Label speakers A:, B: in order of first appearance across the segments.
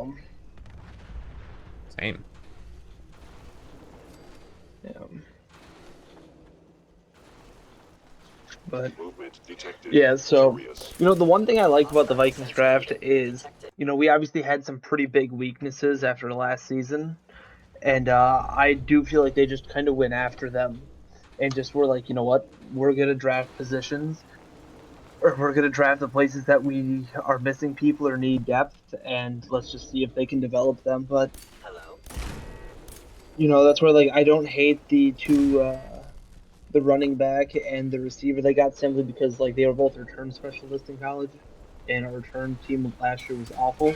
A: them.
B: Same.
A: Yeah. But yeah, so the one thing I like about the Vikings draft is, we obviously had some pretty big weaknesses after the last season, and I do feel like they just kind of went after them, and just were like, you know what, we're gonna draft positions, or we're gonna draft the places that we are missing people or need depth, and let's just see if they can develop them. But that's where like I don't hate the two. The running back and the receiver they got simply because like they were both return specialists in college, and our return team last year was awful.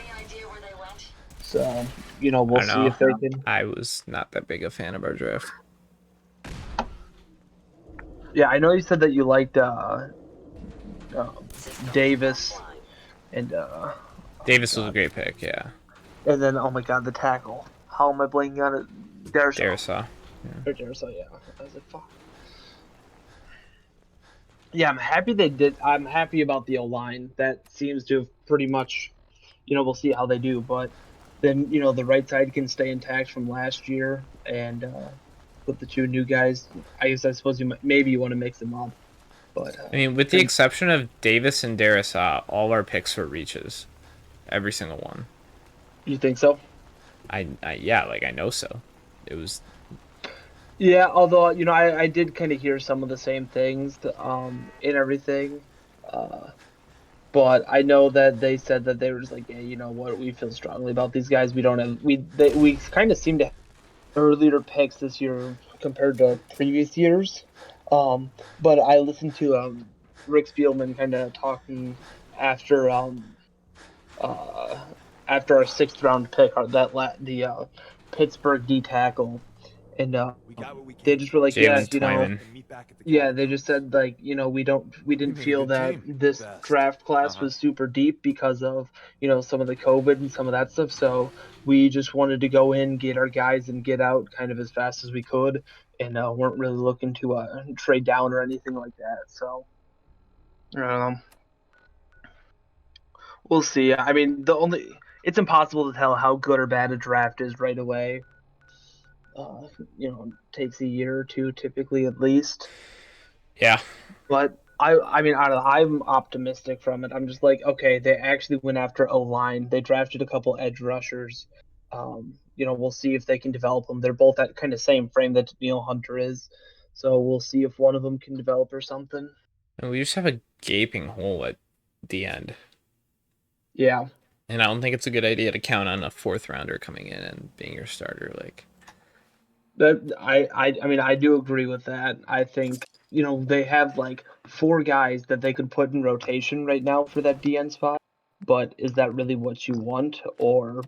A: So
B: I
A: we'll
B: don't
A: see
B: know.
A: if they can.
B: I was not that big a fan of our draft.
A: Yeah, I know you said that you liked uh, Davis and oh my
B: Davis was a
A: god,
B: great pick, yeah.
A: and then oh my god, the tackle. How am I blanking on it? Darsow
B: Darisaw. Yeah.
A: or Darsow? Yeah, I was like, fuck. Yeah, I'm happy they did. I'm happy about the O line. That seems to have pretty much, we'll see how they do. But then, the right side can stay intact from last year, and with the two new guys, I suppose maybe you want to mix them up. But
B: I mean, with the
A: then
B: exception of Davis and Darisaw, all our picks were reaches. Every single one.
A: you think so?
B: Yeah, like I know so. It was
A: Yeah, although I did kind of hear some of the same things, and everything. Uh, But I know that they said that they were just like, yeah, you know what, we feel strongly about these guys. We don't have we kind of seem to have earlier picks this year compared to previous years. But I listened to Rick Spielman kind of talking after uh after our sixth round pick, the Pittsburgh D tackle, and they just were like, yeah,
B: Jalen Twyman.
A: yeah, they just said like, we didn't feel that this draft class was super deep because of, some of the COVID and some of that stuff. So we just wanted to go in, get our guys and get out kind of as fast as we could, and weren't really looking to trade down or anything like that. So um, we'll see. I mean, it's impossible to tell how good or bad a draft is right away. Takes a year or two typically at least.
B: Yeah.
A: But I mean, I don't know, I'm optimistic from it. I'm just like, okay, they actually went after O line. They drafted a couple edge rushers. We'll see if they can develop them. They're both that kind of same frame that Neil Hunter is. So we'll see if one of them can develop or something.
B: And we just have a gaping hole at the end.
A: Yeah,
B: And I don't think it's a good idea to count on a fourth rounder coming in and being your starter. Like,
A: I mean, I do agree with that. I think they have like four guys that they could put in rotation right now for that DN spot. But is that really what you want, or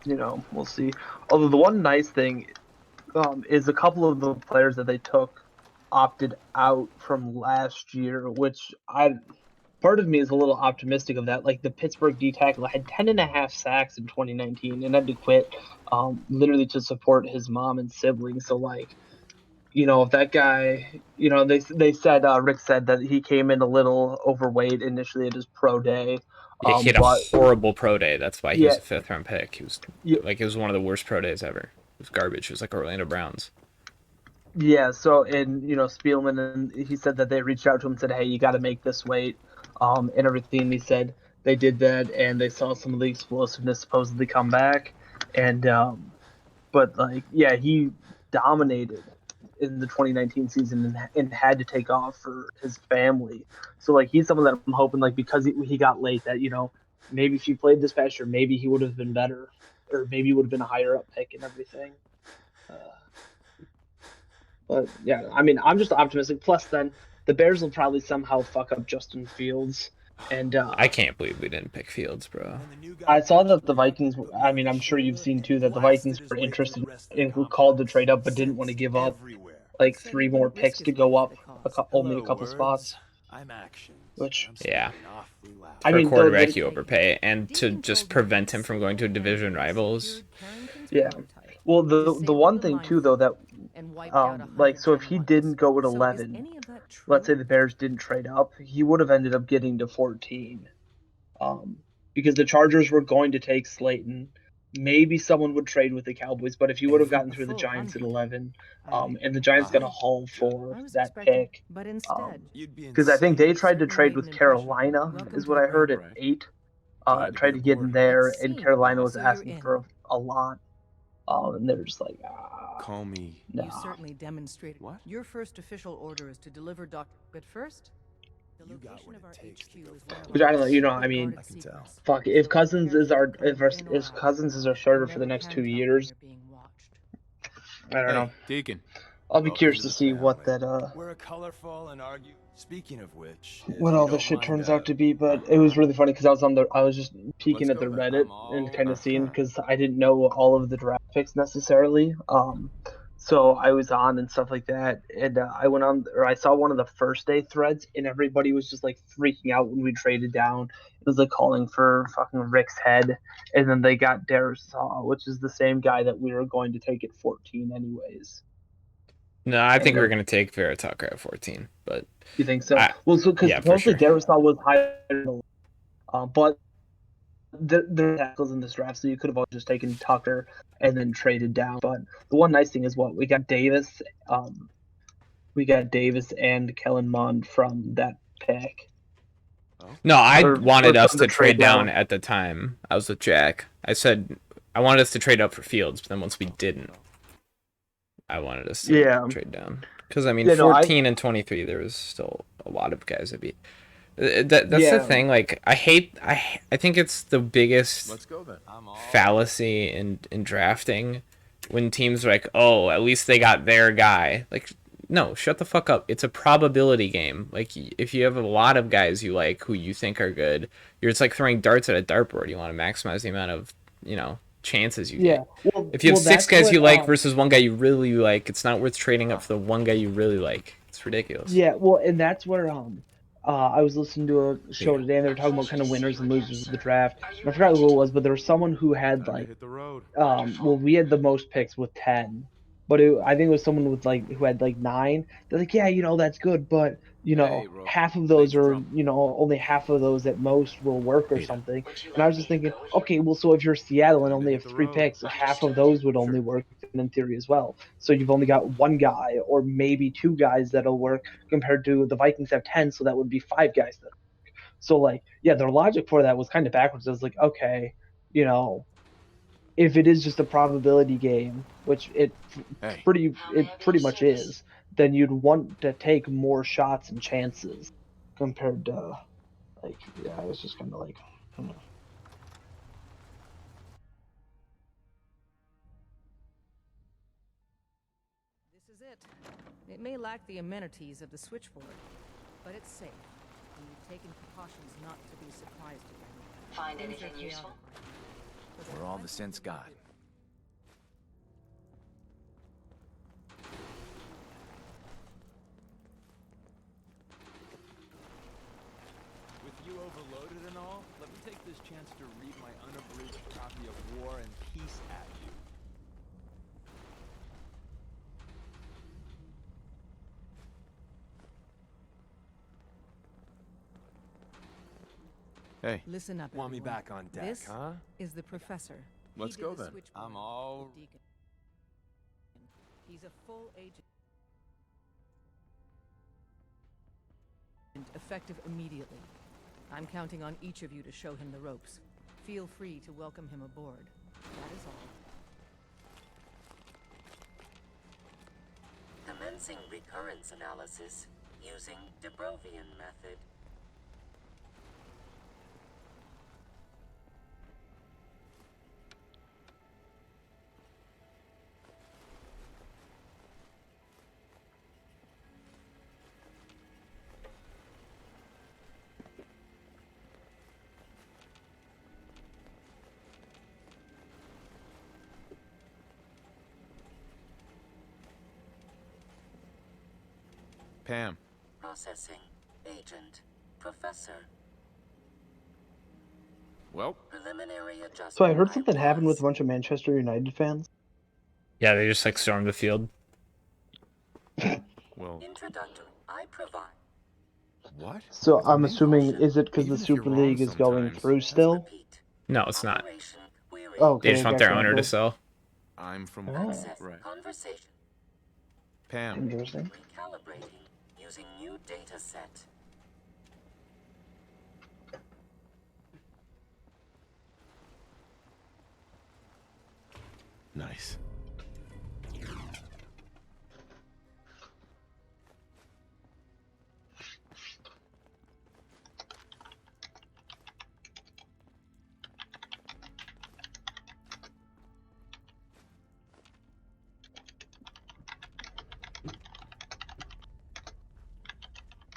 A: we'll see. Although the one nice thing is a couple of the players that they took opted out from last year, which part of me is a little optimistic of that. Like the Pittsburgh D tackle had 10.5 sacks in 2019 and had to quit, literally to support his mom and siblings. So like, if that guy, they said Rick said that he came in a little overweight initially at his pro day,
B: yeah, he had a
A: but
B: horrible pro day. That's why he
A: yeah,
B: was a fifth round pick. He was
A: yeah,
B: like, it was one of the worst pro days ever. It was garbage. It was like Orlando Browns.
A: yeah. So and Spielman, and he said that they reached out to him and said, hey, you got to make this weight, and everything. He said they did that, and they saw some of the explosiveness supposedly come back, and but like yeah, he dominated in the 2019 season, and had to take off for his family. So like he's someone that I'm hoping, like, because he got late, that maybe if he played this past year, maybe he would have been better, or maybe he would have been a higher up pick and everything. Uh, but yeah, I mean, I'm just optimistic. Plus, then the Bears will probably somehow fuck up Justin Fields, and
B: I can't believe we didn't pick Fields, bro.
A: I saw that the Vikings. I mean, I'm sure you've seen too that the Vikings were interested in called to trade up, but didn't want to give up like three more picks to go up only a couple spots. Which
B: Yeah.
A: I
B: For a
A: mean, though,
B: quarterback, you overpay. And to just prevent him from going to a division rivals.
A: yeah. Well, the one thing too, though, that like, so if he didn't go at 11, let's say the Bears didn't trade up, he would have ended up getting to 14. Um, because the Chargers were going to take Slayton. Maybe someone would trade with the Cowboys, but if you would have gotten through the Giants at 11, and the Giants got a haul for that pick,
C: but instead,
A: because I think they tried to
C: certainly
A: trade
C: made an
A: with
C: impression.
A: Carolina,
C: Welcome
A: is
C: to
A: what
C: the
A: I heard at
C: group.
A: 8.
D: Glad to
A: Tried
D: be
A: to get in
D: aboard.
A: there,
C: It
A: and
C: seems
A: Carolina was
C: so you're
A: asking
C: in.
A: for a lot. And they were just like,
D: Call me.
A: nah.
C: You certainly demonstrated.
D: What?
C: Your first official order is to deliver But first, the
D: You got
C: location
D: what
C: of
D: it
C: our
D: takes
C: HQ
D: to go
C: is one of
A: Which I don't know,
C: our
A: I mean,
D: I can tell.
A: fuck, if Cousins is if Cousins is our starter for the next 2 years, I don't know.
D: Deacon.
A: I'll be
D: Welcome
A: curious
D: to
A: to
D: the
A: see what
D: family.
A: that
D: We're a colorful and argue. Speaking of which,
A: what
D: if you
A: all this
D: don't
A: shit
D: mind,
A: turns out to be, but it was really funny because I was just peeking
D: let's
A: at the
D: go then.
A: Reddit
D: I'm
A: and
D: all.
A: kind of seeing, because I didn't know all of the draft picks necessarily. So I was on and stuff like that, and I went on, or I saw one of the first day threads, and everybody was just like freaking out when we traded down. It was like calling for fucking Rick's head, and then they got Darius, which is the same guy that we were going to take at 14 anyways.
B: No, I think we're gonna take Vera Tucker at 14, but
A: You think so? Well, so because
B: yeah, for
A: supposedly
B: sure.
A: Darius was higher, but there are tackles in this draft, so you could have all just taken Tucker and then traded down. But the one nice thing is what we got Davis. We got Davis and Kellen Mond from that pick.
B: No, I
A: Or
B: wanted us
A: from the
B: to trade down
A: down.
B: at the time. I was with Jack. I said I wanted us to trade up for Fields, but then once we didn't, I wanted us to trade down. Because I mean,
A: Yeah, no,
B: 14 and 23, there was still a lot of guys that beat. That's the thing. Like, I think it's the biggest
D: Let's go then. I'm all.
B: fallacy in drafting when teams are like, oh, at least they got their guy. Like, no, shut the fuck up. It's a probability game. Like, if you have a lot of guys you like who you think are good, it's like throwing darts at a dartboard. You want to maximize the amount of, chances you get.
A: Well,
B: If you have 6 guys
A: what,
B: you like versus one guy you really like, it's not worth trading up for the one guy you really like. It's ridiculous.
A: Yeah, well, and that's where I was listening to a show today, and they were talking about kind of winners and losers of the draft. And I forgot who it was, but there was someone who had
D: Time to
A: like,
D: hit the road.
A: well, we had the most picks with 10, but I think it was someone with like who had like 9. They're like, yeah, that's good, but
D: Hey, rookie.
A: half of
D: Late
A: those
D: for
A: are,
D: trouble.
A: only half of those at most will work or
D: Peter.
A: something. And I was just thinking, okay, well, so if you're Seattle and
D: Time to
A: only
D: hit
A: have
D: the
A: 3
D: road.
A: picks, half of those would only work in theory as well. So you've only got one guy or maybe 2 guys that'll work compared to the Vikings have 10, so that would be 5 guys that. So like, yeah, their logic for that was kind of backwards. I was like, okay, if it is just a probability game, which
D: Hey.
A: pretty much is, then you'd want to take more shots and chances compared to like, yeah, I was just kind of like, I don't know.
C: This is it. It may lack the amenities of the switchboard, but it's safe. And we've taken precautions not to be surprised again.
E: Find anything useful?
D: We're all the sense God. With you overloaded and all, let me take this chance to read my unabridged copy of War and Peace at you. Hey,
C: Listen up,
D: want me
C: everyone.
D: back on deck,
C: This
D: huh?
C: is the professor.
D: Let's
C: He did
D: go
C: the
D: then.
C: switchboard
D: I'm all.
C: with Deacon. He's a full agent, effective immediately. I'm counting on each of you to show him the ropes. Feel free to welcome him aboard. That is all.
E: Commencing recurrence analysis using de Brovian method.
D: Pam.
E: Processing. Agent. Professor.
D: Well,
E: Preliminary adjustment.
A: So I heard something happened with a bunch of Manchester United fans.
B: Yeah, they just like stormed the field.
D: well.
E: Introductory. I provide.
D: What?
A: So
D: It's a
A: I'm
D: main
A: assuming,
D: function.
A: is it because the
D: Even if you're
A: Super
D: wrong
A: League is going
D: sometimes.
A: through
E: Let's
A: still?
E: repeat.
B: No, it's not.
E: Operation Query.
A: Oh,
B: They
A: okay,
B: just want their
A: gotcha.
B: owner to
A: But,
B: sell.
D: I'm from
E: Access
D: right.
E: conversation.
D: Pam.
A: interesting.
E: Recalibrating using new data set.
D: Nice.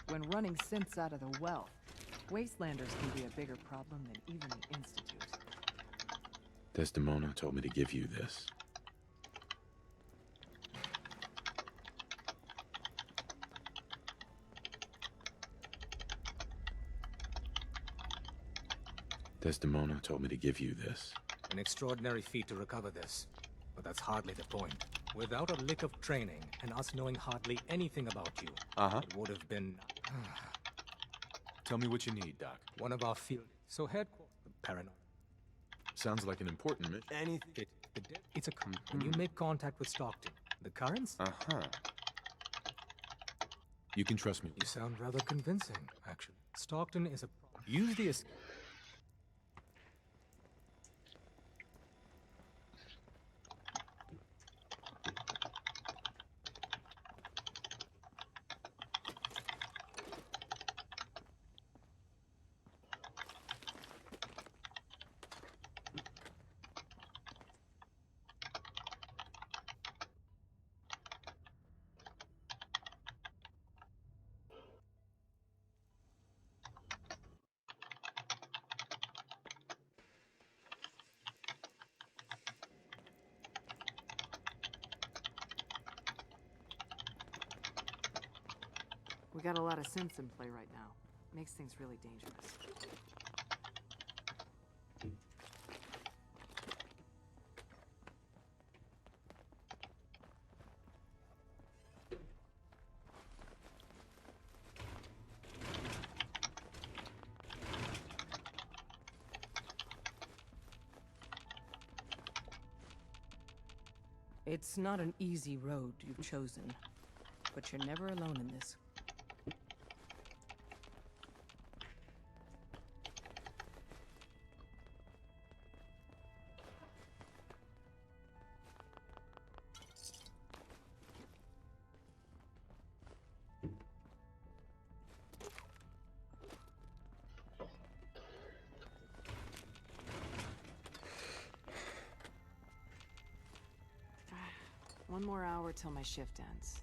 C: When running synths out of the wealth, wastelanders can be a bigger problem than even the Institute.
D: Desdemona told me to give you this. Desdemona told me to give you this.
F: An extraordinary feat to recover this. But that's hardly the point. Without a lick of training, and us knowing hardly anything about you, it would have been...
D: Tell me what you need, Doc.
F: one of our field... So headquarters... Paranoid.
D: Sounds like an important mission.
F: Anything... It's a... When you make contact with Stockton, the currents?
D: Uh-huh. You can trust me.
F: You sound rather convincing, actually. Stockton is a... Use the...
C: We got a lot of synths in play right now. Makes things really dangerous. It's not an easy road you've chosen, but you're never alone in this. One more hour till my shift ends.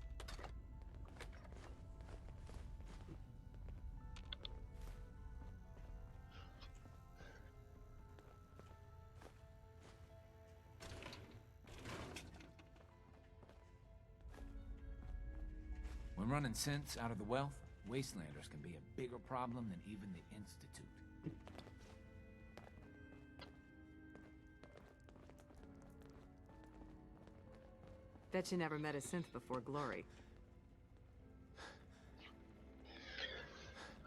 G: When running synths out of the wealth, wastelanders can be a bigger problem than even the Institute.
C: Bet you never met a synth before Glory.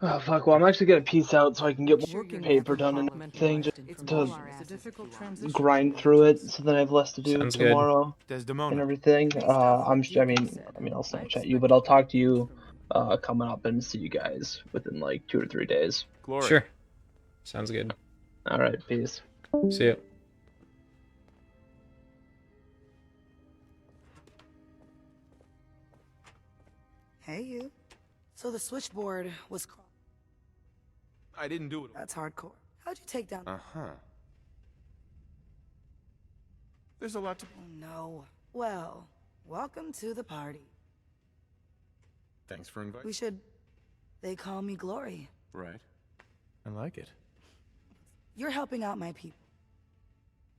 A: Oh, fuck. Well, I'm actually gonna peace out so I can get more
C: Working
A: paper done and everything, just to grind through it, so that I have less to do
B: Sounds good.
A: tomorrow and
D: Desdemona.
A: everything. I mean, I'll Snapchat you, but I'll talk to you coming up and see you guys within like 2 or 3 days.
D: Glory.
B: Sure. Sounds good.
A: All right, peace.
B: See ya.
H: Hey, you. So the switchboard was...
D: I didn't do it.
H: That's hardcore. How'd you take down...
D: Uh-huh. There's a lot to...
H: Oh, no. Well, welcome to the party.
D: Thanks for inviting.
H: We should... They call me Glory.
D: Right. I like it.
H: You're helping out my people.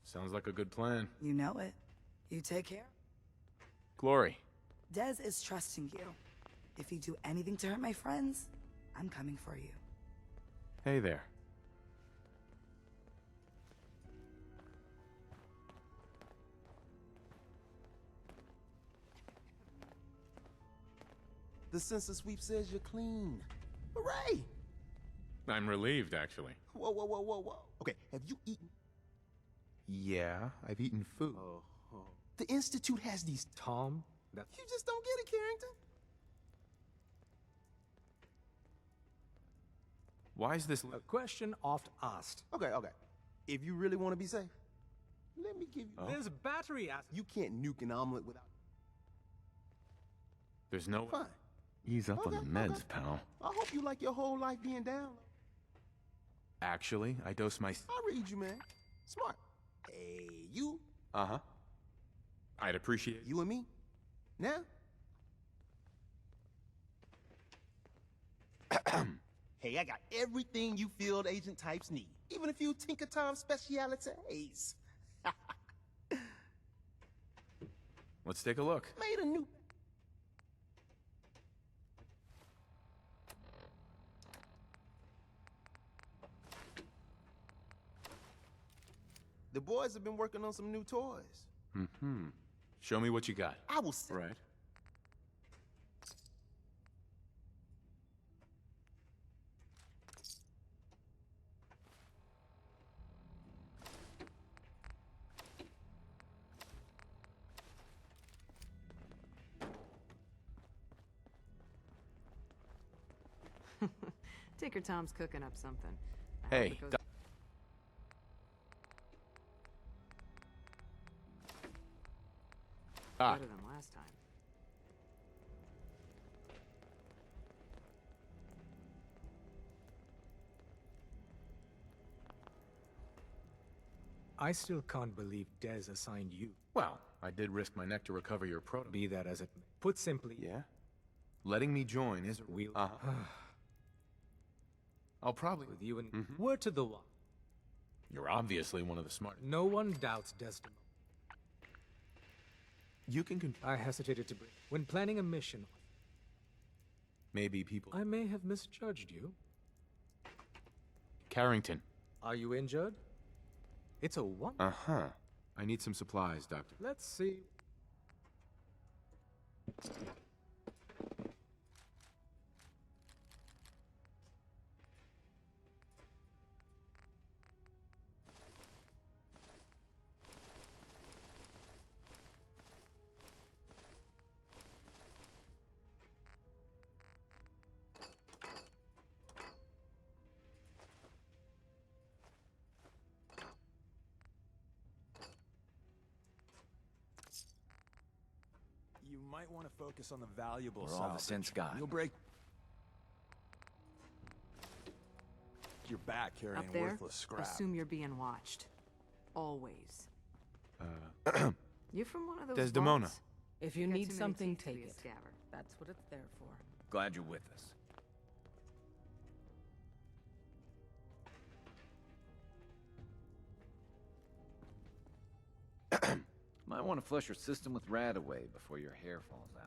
D: Sounds like a good plan.
H: You know it. You take care.
D: Glory.
H: Dez is trusting you. If you do anything to hurt my friends, I'm coming for you.
D: Hey there.
I: The census sweep says you're clean. Hooray!
J: I'm relieved, actually.
I: Whoa, whoa, whoa, whoa, whoa. Okay, have you eaten?
J: Yeah, I've eaten food.
I: The Institute has these...
F: Tom, that...
I: You just don't get it, Carrington.
J: Why is this...
F: A question oft asked.
I: Okay, okay. If you really want to be safe, let me give you...
F: There's a battery at...
I: You can't nuke an omelet without...
J: There's no...
I: Fine.
J: Ease up on
I: Okay,
J: the meds,
I: okay.
J: pal.
I: I hope you like your whole life being down.
J: Actually, I dose my...
I: I read you, man. Smart. Hey, you.
J: Uh-huh. I'd appreciate...
I: You and me. Now? Hey, I got everything you field agent types need. Even a few Tinker Tom specialities.
J: Let's take a look.
I: Made a new... The boys have been working on some new toys.
J: Mm-hmm. Show me what you got.
I: I will say...
J: Right.
C: Tinker Tom's cooking up something.
J: Hey,
C: Better than last time.
F: I still can't believe Dez assigned you.
J: Well, I did risk my neck to recover your proto...
F: Be that as it may. Put simply...
J: Yeah? Letting me join is...
F: We'll...
J: I'll probably...
F: With you and... Word to the one.
J: You're obviously one of the smart...
F: No one doubts Desdemona.
J: You can...
F: I hesitated to bring... When planning a mission...
J: Maybe people...
F: I may have misjudged you.
J: Carrington.
F: Are you injured? It's a one...
J: Uh-huh. I need some supplies, Doctor.
F: Let's see...
D: You might want to focus on the valuable
G: Where all the
D: salvage.
G: sense gone.
D: You'll break your back carrying
C: Up there,
D: worthless scrap.
C: assume you're being watched. Always. You're from one of those
J: Desdemona.
C: vaults?
K: If you
C: Got
K: need
C: too many
K: something,
C: teeth to
K: take
C: be a
K: it.
C: Scabbard. That's what it's there for.
G: Glad you're with us. Might want to flush your system with rat away before your hair falls out.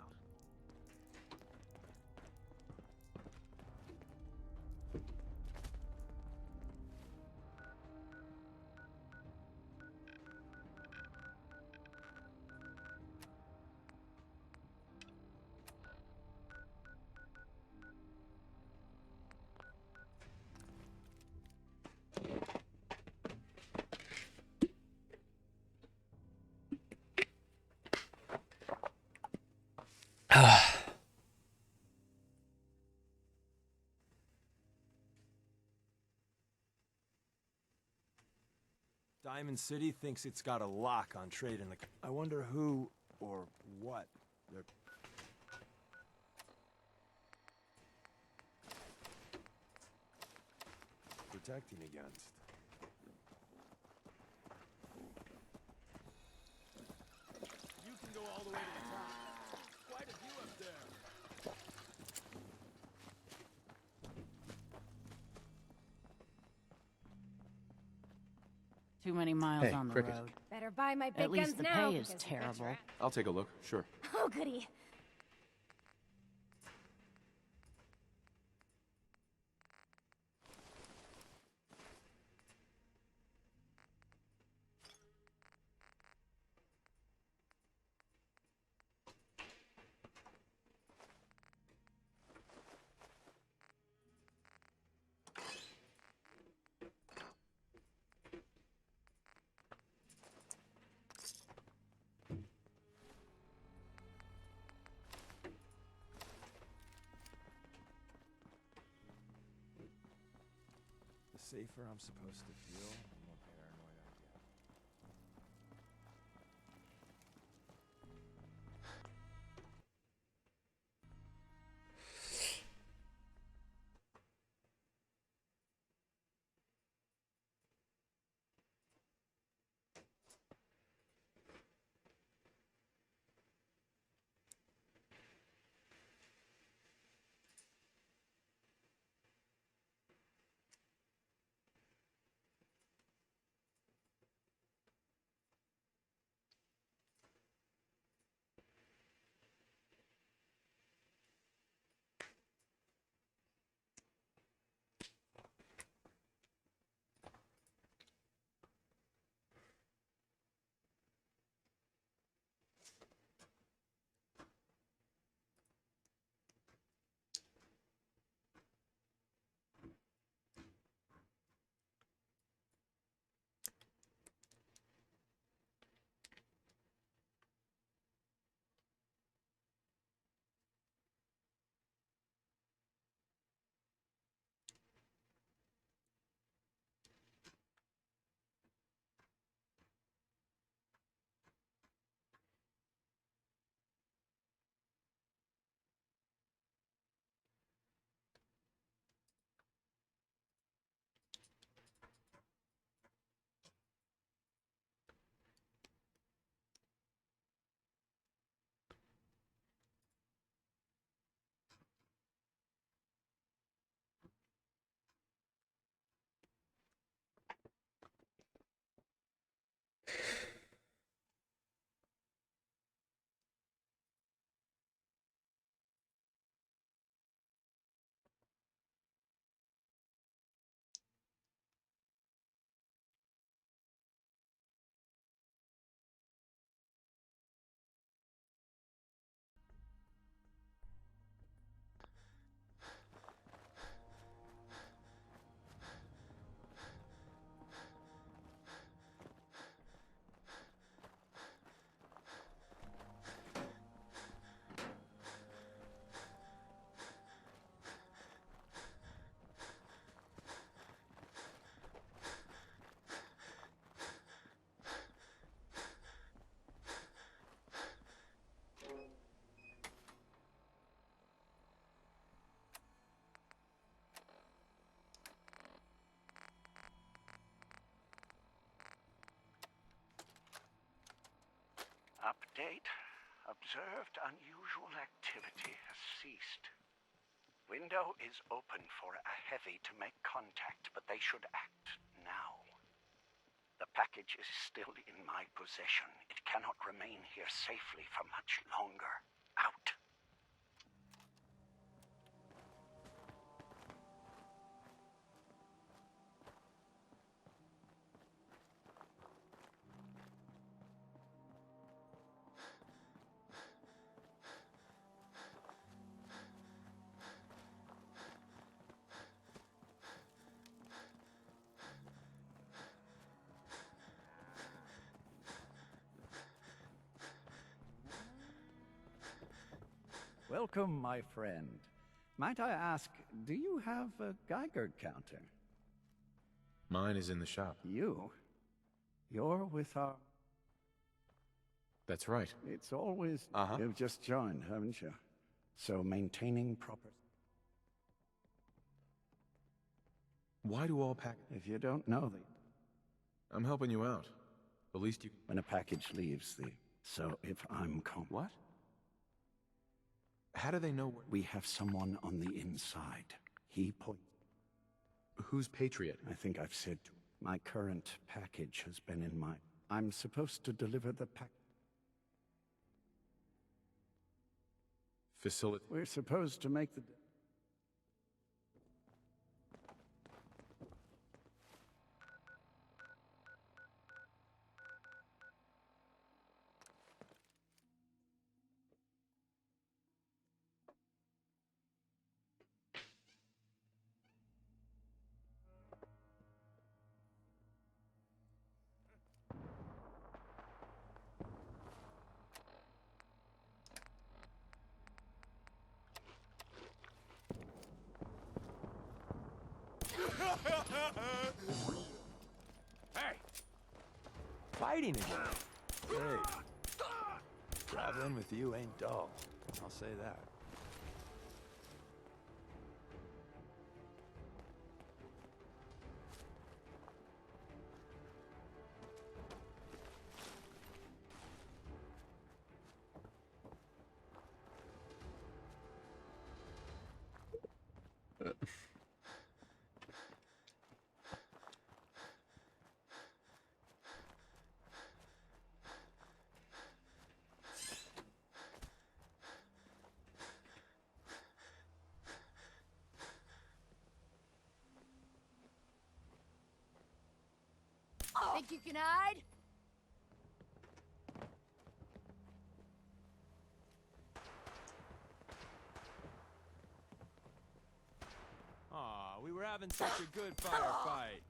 D: Diamond City thinks it's got a lock on trade in the... I wonder who or what they're... protecting against. You can go all the way to the top. Quite a view up there.
K: Too many miles
J: Hey,
K: on the
J: Cricket.
K: road.
L: Better buy my big
K: At least
L: guns
K: the
L: now.
K: pay is
L: because
K: terrible.
J: I'll take a look, sure.
L: Oh, goody.
D: safer I'm supposed to feel, the more paranoid I get.
L: Update. Observed unusual activity has ceased. Window is open for a heavy to make contact, but they should act now. The package is still in my possession. It cannot remain here safely for much longer. Out.
M: Welcome, my friend. Might I ask, do you have a Geiger counter?
J: Mine is in the shop.
M: You? You're with our...
J: That's right.
M: It's always...
J: Uh-huh.
M: You've just joined, haven't you? So maintaining proper...
J: Why do all pack...
M: If you don't know the...
J: I'm helping you out. The least you...
M: When a package leaves the... So if I'm
J: What? How do they know where...
M: We have someone on the inside. He point...
J: Who's Patriot?
M: I think I've said... My current package has been in my... I'm supposed to deliver the pack...
J: Facility...
M: We're supposed to make the...
D: Hey! Fighting again. Hey. Traveling with you ain't dull. I'll say that.
N: Think you can hide?
D: Aw, we were having such a good firefight.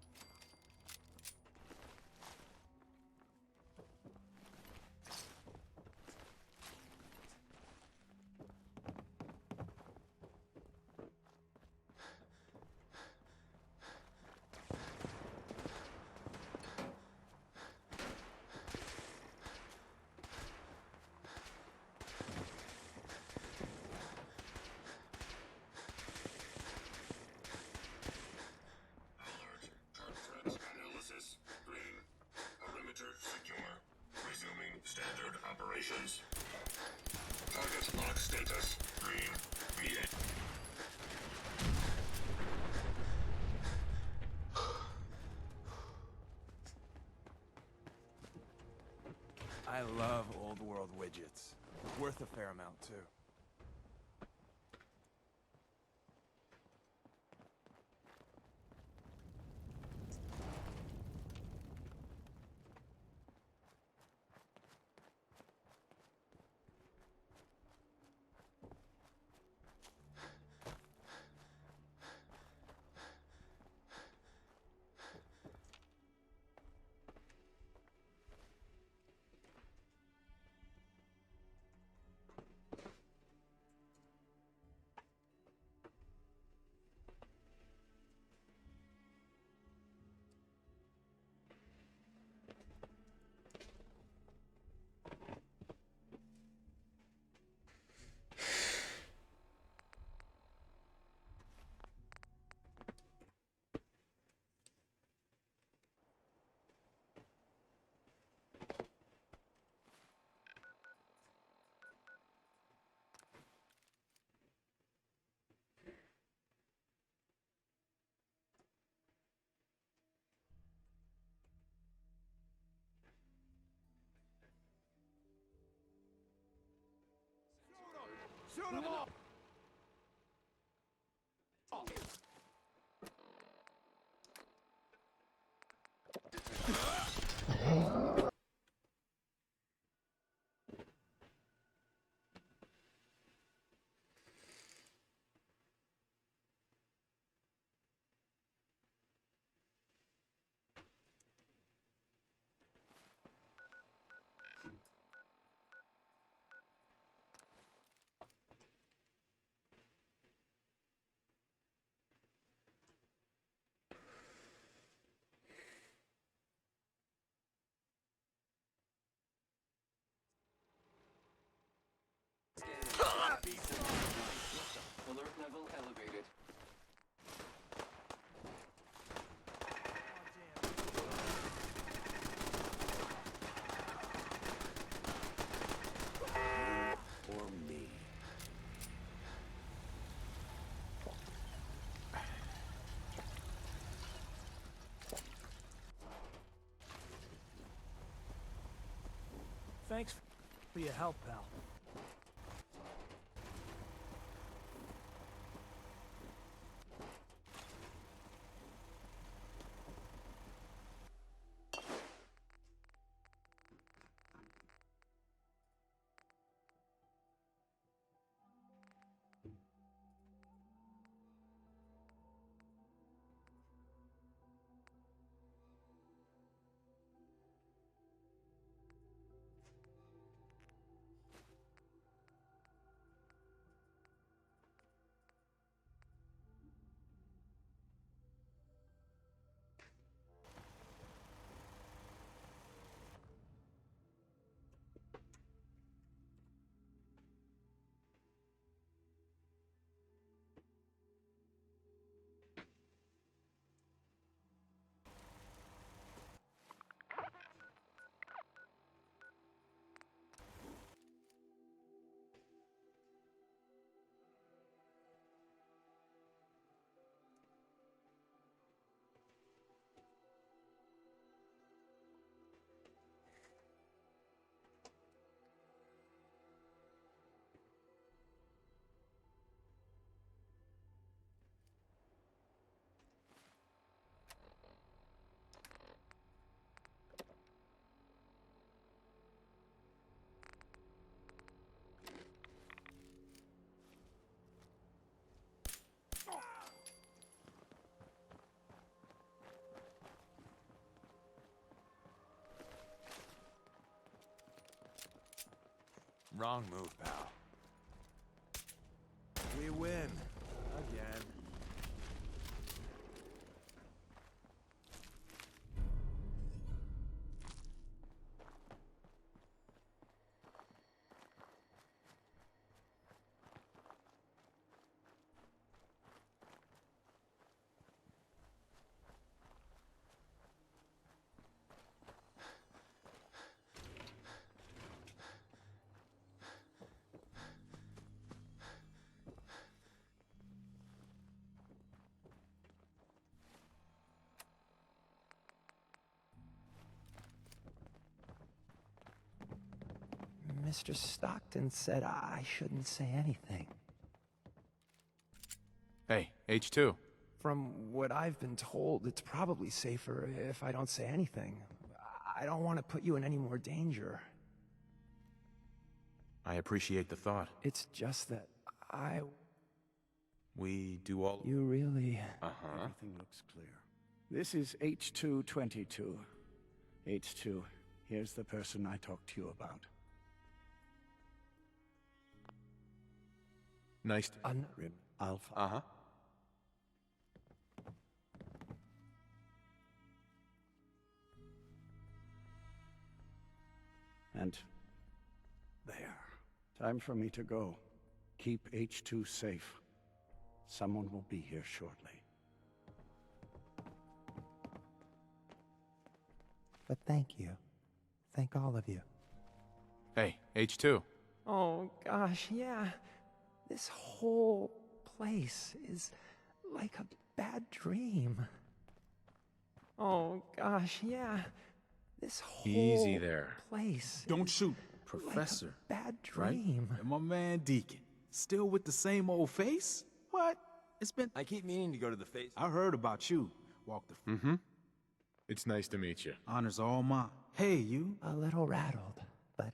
O: Analysis. Green. Perimeter secure. Resuming standard operations. Target lock status. Green. VA.
D: I love old world widgets. Worth a fair amount, too. Shoot 'em all!
O: Alert level elevated. Or me.
P: Thanks for your help, pal.
D: Wrong move, pal. We win. Again.
N: Mr. Stockton said I shouldn't say anything.
J: Hey, H2.
N: From what I've been told, it's probably safer if I don't say anything. I don't want to put you in any more danger.
J: I appreciate the thought.
N: It's just that
J: We do all...
N: You really...
M: Everything looks clear. This is H222. H2, here's the person I talked to you about.
J: Nice.
M: Rib Alpha.
J: Uh-huh.
M: And there. Time for me to go. Keep H2 safe. Someone will be here shortly.
N: But thank you. Thank all of you.
J: Hey, H2.
N: Oh, gosh, yeah. This whole place is like a bad dream. Oh, gosh, yeah. This whole
J: Easy there.
N: place.
Q: Don't shoot.
M: Professor.
N: Like a bad dream.
Q: Right? And my man Deacon. Still with the same old face? What? It's been...
D: I keep meaning to go to the face.
Q: I heard about you. Walk the...
J: Mm-hmm. It's nice to meet you.
Q: Honors all mine. Hey, you.
N: A little rattled, but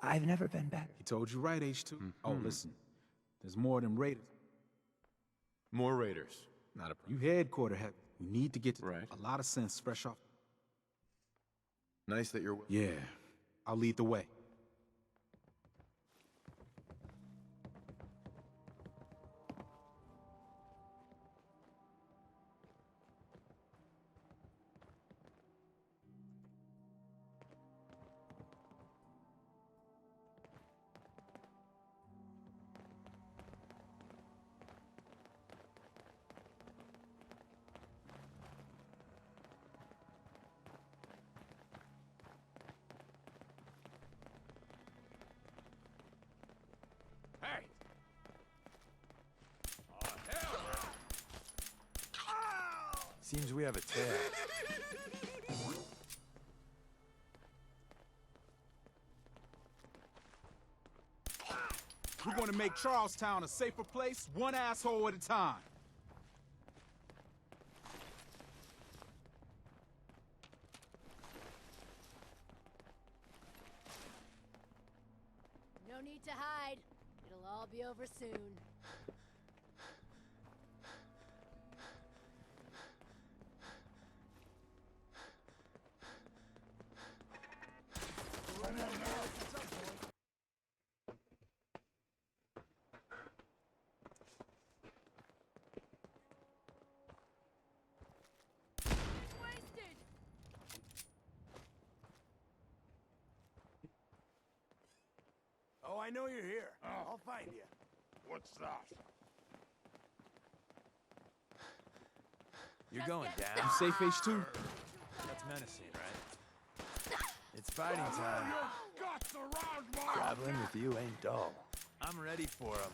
N: I've never been better.
Q: He told you right, H2. Oh, listen. There's more than raiders.
J: More raiders. Not a problem.
Q: You headquarter have... We need to get
J: right.
Q: A lot of sense fresh off.
J: Nice that you're...
Q: Yeah. I'll lead the way.
D: Hey! Oh, hell! Seems we have a tail.
Q: We're going to make Charlestown a safer place, one asshole at a time.
R: No need to hide. It'll all be over soon.
D: Oh, I know you're here. I'll find you.
O: What's that?
D: You're going down.
Q: You safe, H2?
D: That's menacing, right? It's fighting time.
O: Guts around my...
D: Traveling with you ain't dull. I'm ready for him.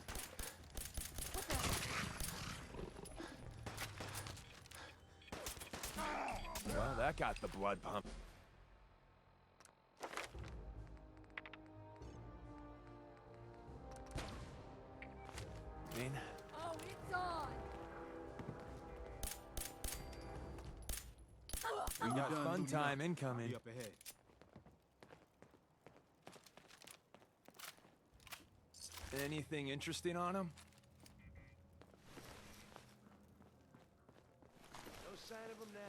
D: Well, that got the blood pumping.
R: Oh, it's on!
D: We got fun time incoming.
Q: Up ahead.
D: Anything interesting on him? No sign of him now.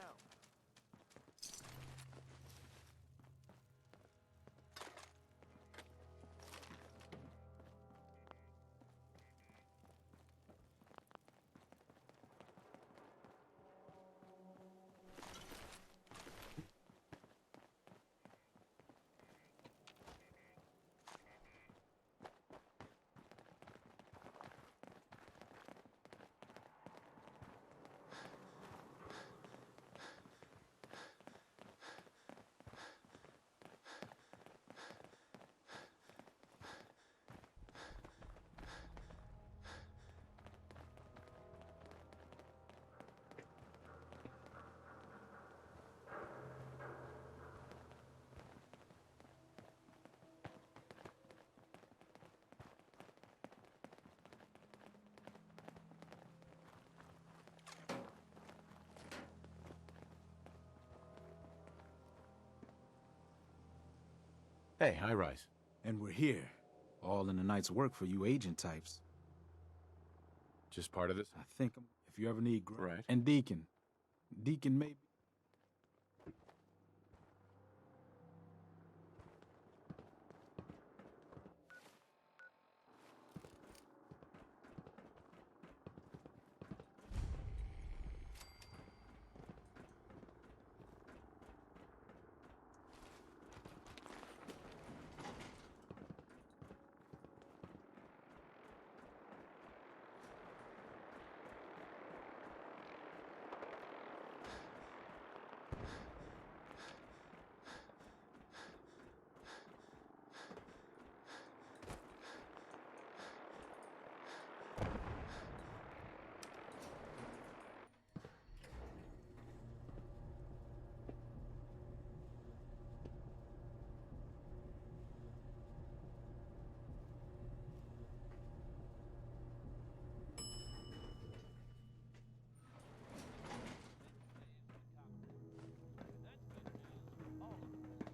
J: Hey, High Rise.
Q: And we're here. All in a night's work for you agent types.
J: Just part of this?
Q: I think if you ever need...
J: Right.
Q: And Deacon. Deacon maybe...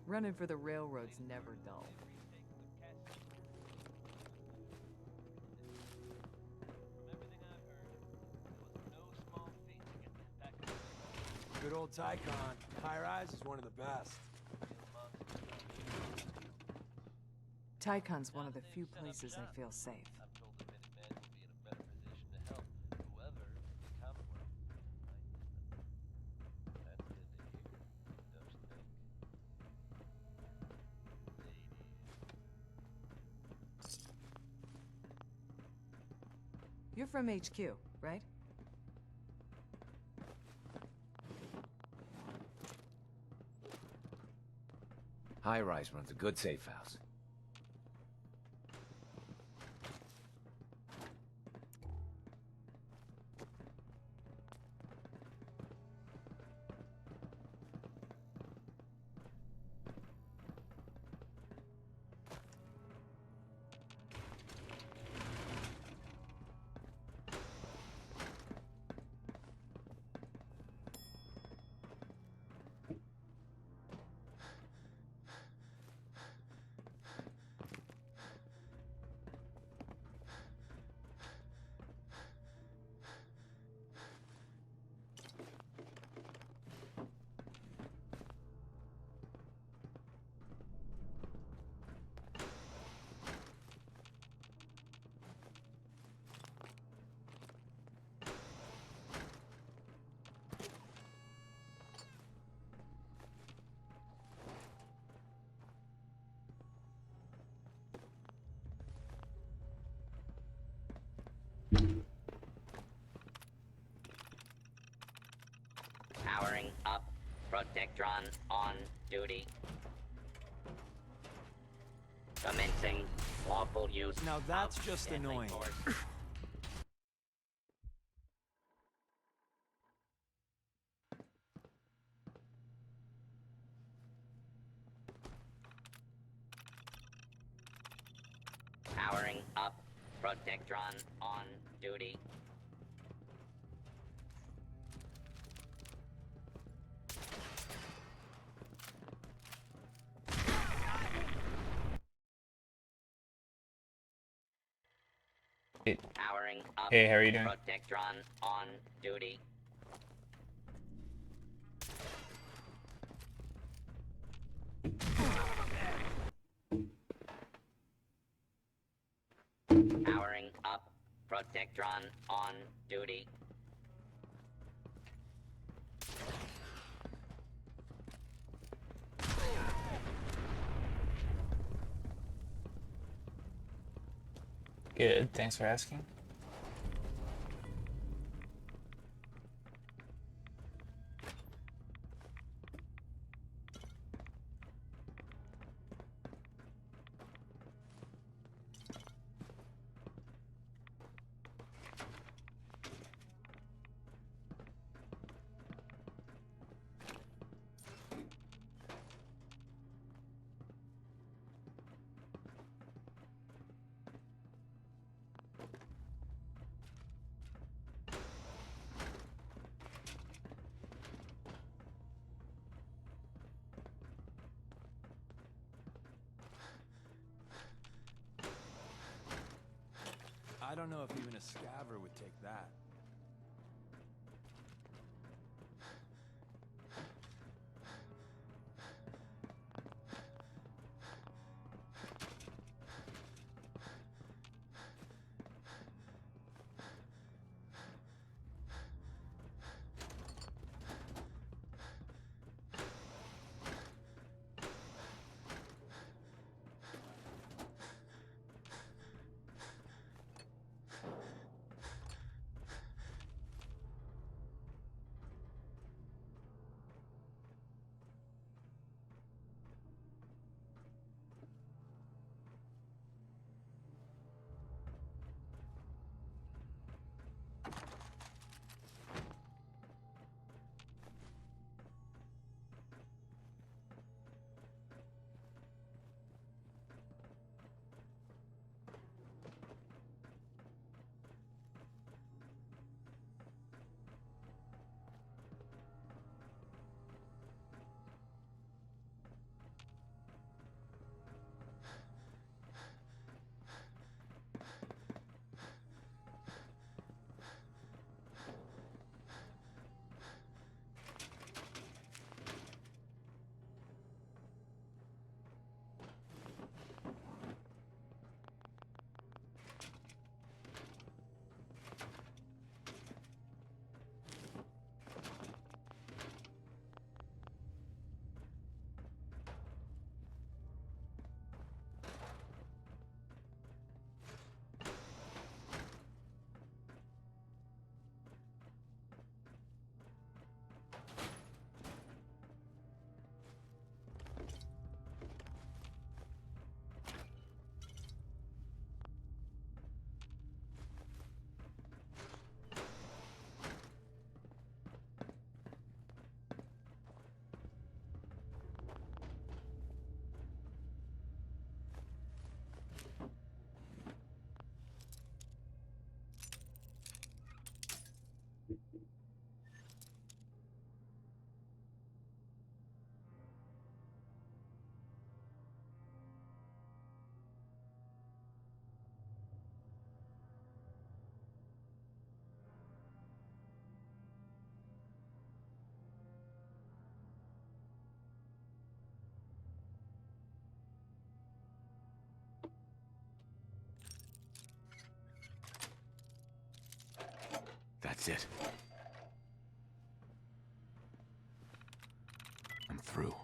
C: Running for the railroad's never dull.
N: Good old Ticon. High Rise is one of the best.
C: Ticon's one of the few places I feel safe. You're from HQ, right?
G: High Rise runs a good safe house.
S: Powering up. Protectron on duty. Commencing lawful use.
N: Now that's just annoying.
S: Powering up. Protectron on duty. Powering up.
B: Hey, how are you doing?
S: Protectron on duty. Powering up. Protectron on duty.
B: Good, thanks for asking.
D: don't know if even a scaver would take that.
J: That's it. I'm through.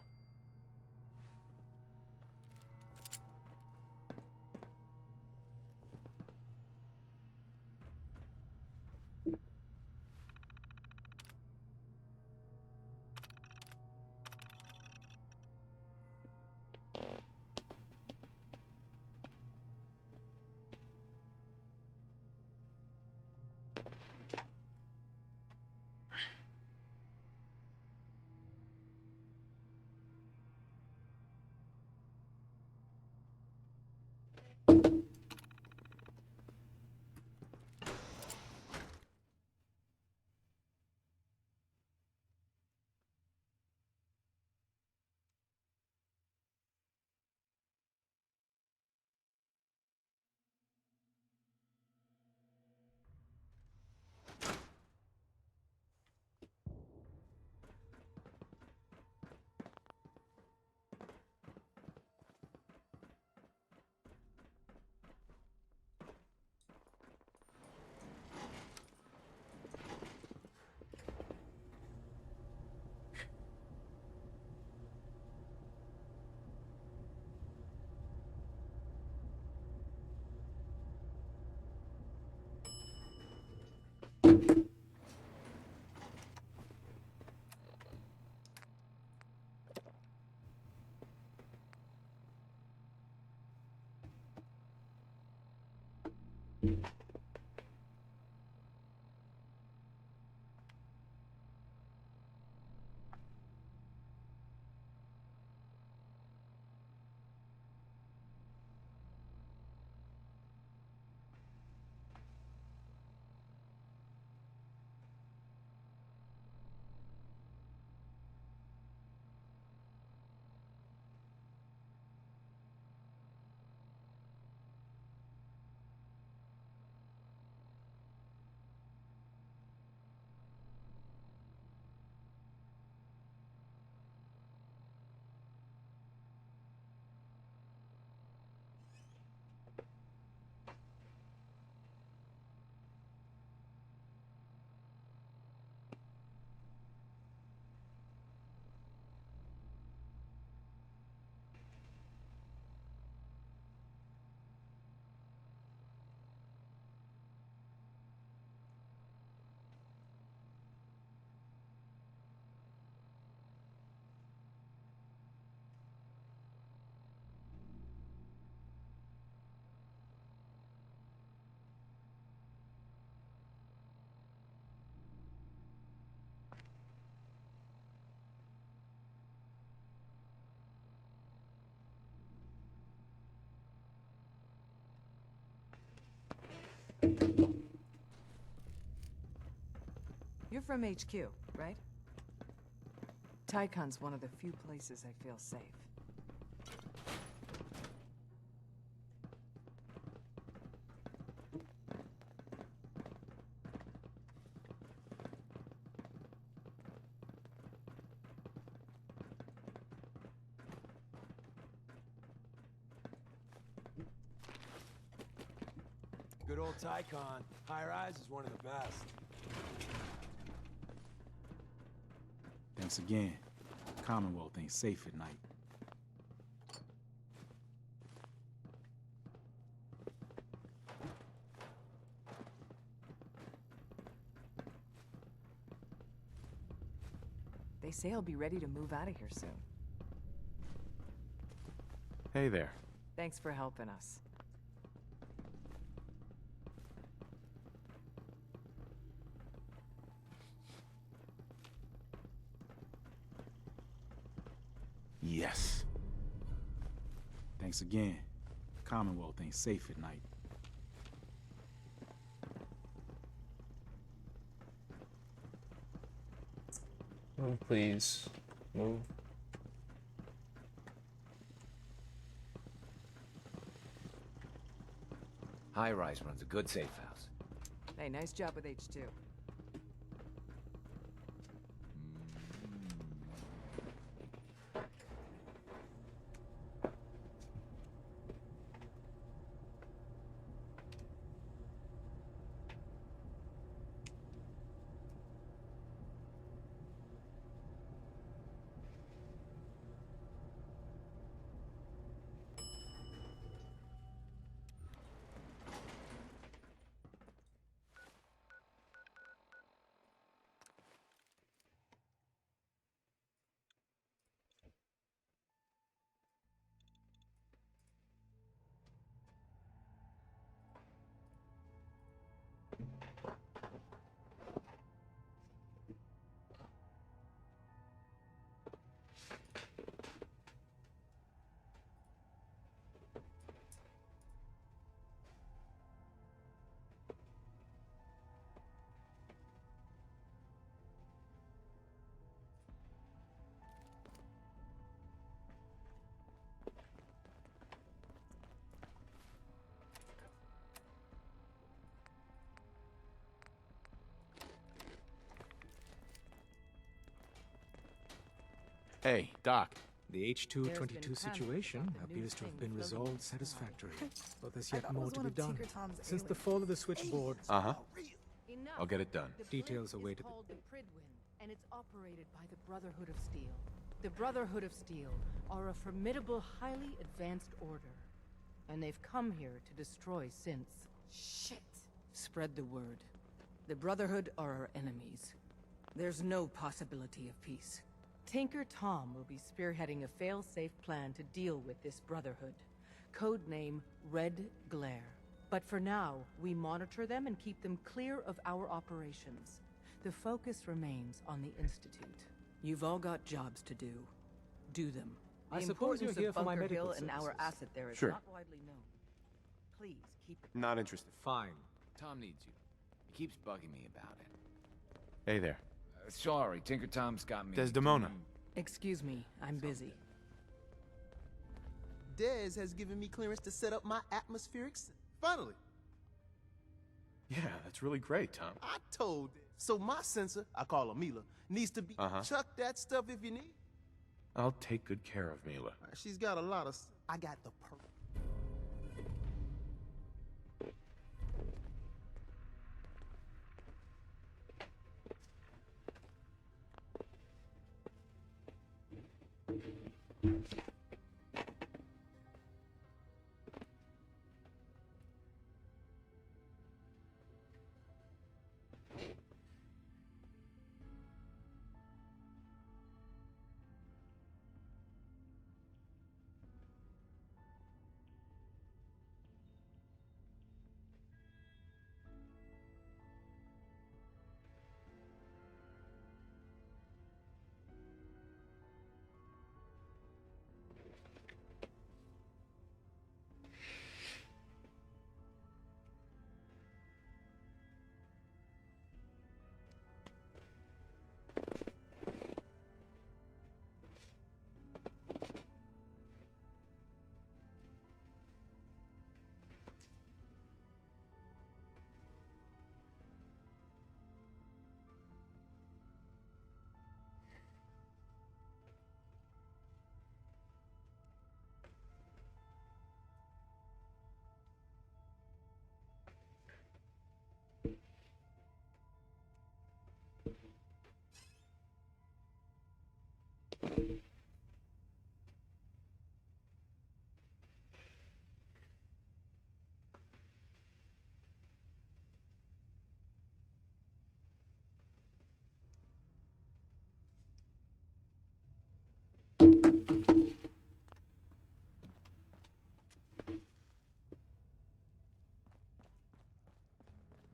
C: You're from HQ, right? Ticon's one of the few places I feel safe.
G: Good old Ticon. High Rise is one of the best.
Q: Thanks again. Commonwealth ain't safe at night.
C: They say I'll be ready to move out of here soon.
J: Hey there.
C: Thanks for helping us.
Q: Yes. Thanks again. Commonwealth ain't safe at night.
B: Move, please. Move.
G: High Rise runs a good safe house.
C: Hey, nice job with H2.
J: Hey, Doc.
F: The H222 situation appears to have been resolved satisfactorily, but there's yet more to be done. Since the fall of the switchboard,
J: Uh-huh. I'll get it done.
F: Details awaited.
C: It's called the Pridwin, and it's operated by the Brotherhood of Steel. The Brotherhood of Steel are a formidable, highly advanced order, and they've come here to destroy synths. Shit. Spread the word. The Brotherhood are our enemies. There's no possibility of peace. Tinker Tom will be spearheading a fail-safe plan to deal with this Brotherhood. Codename Red Glare. But for now, we monitor them and keep them clear of our operations. The focus remains on the Institute. You've all got jobs to do. Do them.
F: I
C: The
F: suppose you're
C: importance of
F: here for my
C: Bunker
F: medical
C: Hill and our
F: services.
C: asset there is
J: Sure.
C: not widely known. Please keep it.
J: Not interested.
F: Fine.
G: Tom needs you. He keeps bugging me about it.
J: Hey there.
G: Sorry, Tinker Tom's got me.
J: Desdemona.
C: Excuse me, I'm busy.
I: Dez has given me clearance to set up my atmospheric. Finally.
J: Yeah, that's really great, Tom.
I: I told Dez. So my sensor, I call her Mila, needs to be. Chuck that stuff if you need.
J: I'll take good care of Mila.
I: She's got a lot of. I got the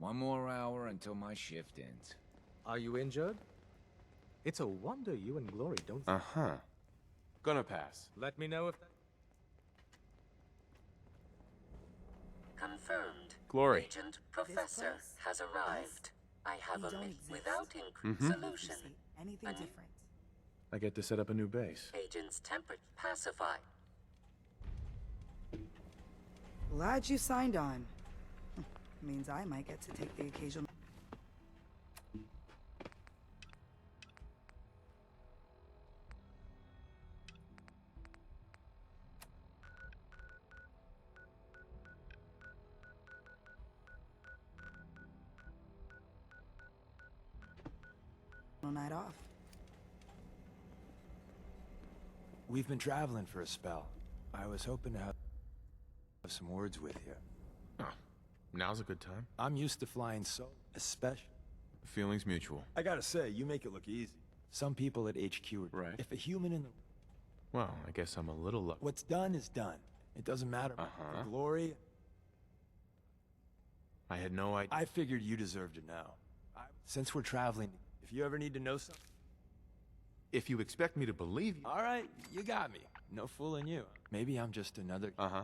G: One more hour until my shift ends.
F: Are you injured? It's a wonder you and Glory don't...
J: Uh-huh. Gonna pass.
F: Let me know if...
E: Confirmed.
J: Glory.
E: Agent Professor has arrived. I have
H: We
E: a
H: don't exist.
E: without increase
J: Mhm.
E: solution.
H: Anything different.
J: I get to set up a new base.
E: Agent's temper pacify.
H: Glad you signed on. Means I might get to take the occasional... night off.
N: We've been traveling for a spell. I was hoping to have some words with you.
J: Oh, now's a good time.
N: I'm used to flying solo, especially...
J: Feelings mutual.
N: I gotta say, you make it look easy. Some people at HQ are...
J: Right.
N: If a human in the...
J: Well, I guess I'm a little lucky.
N: What's done is done. It doesn't matter.
J: Uh-huh.
N: For Glory...
J: I had no idea.
N: I figured you deserved to know. Since we're traveling, if you ever need to know something...
J: If you expect me to believe you...
N: All right, you got me. No fooling you. Maybe I'm just another...
J: Uh-huh.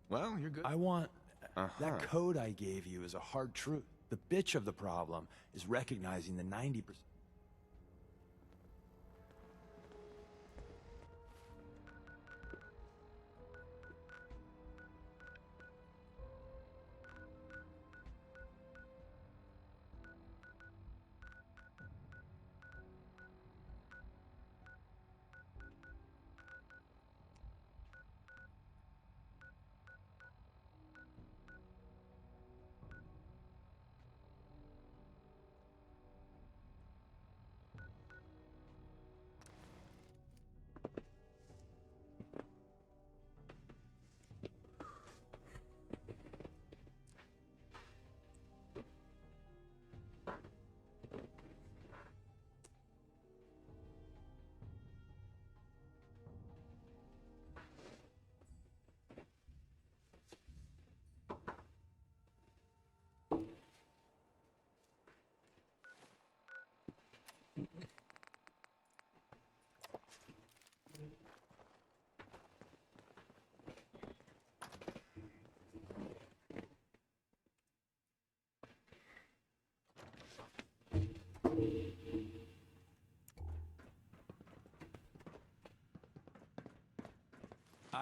J: Well, you're good.
N: I want...
J: Uh-huh.
N: That code I gave you is a hard truth. The bitch of the problem is recognizing the 90%...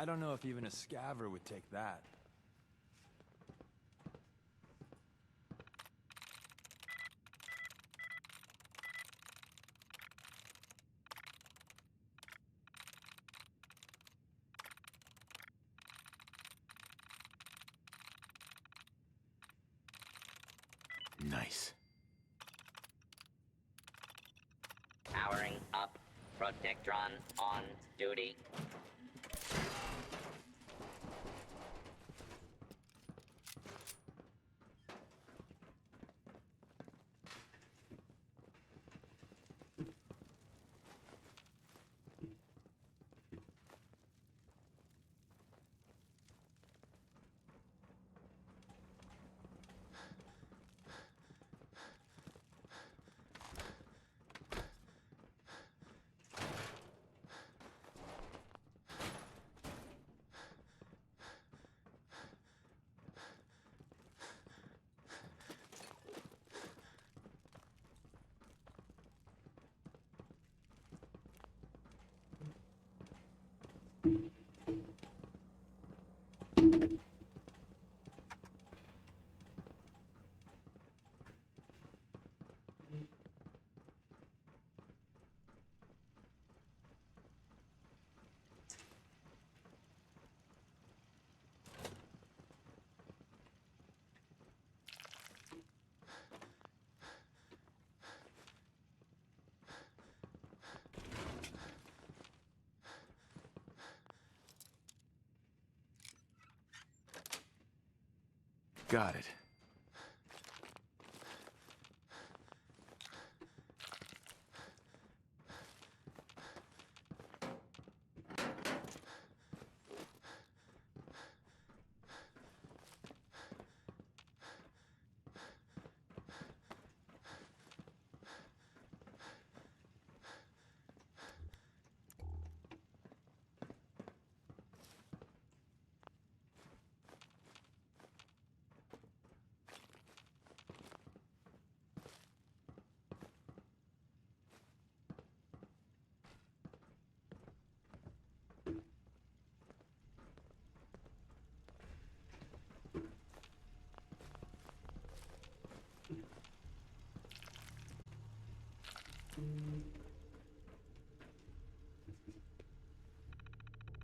N: I don't know if even a scaver would take that.
J: Nice.
S: Powering up. Protectron on duty.
J: Got it.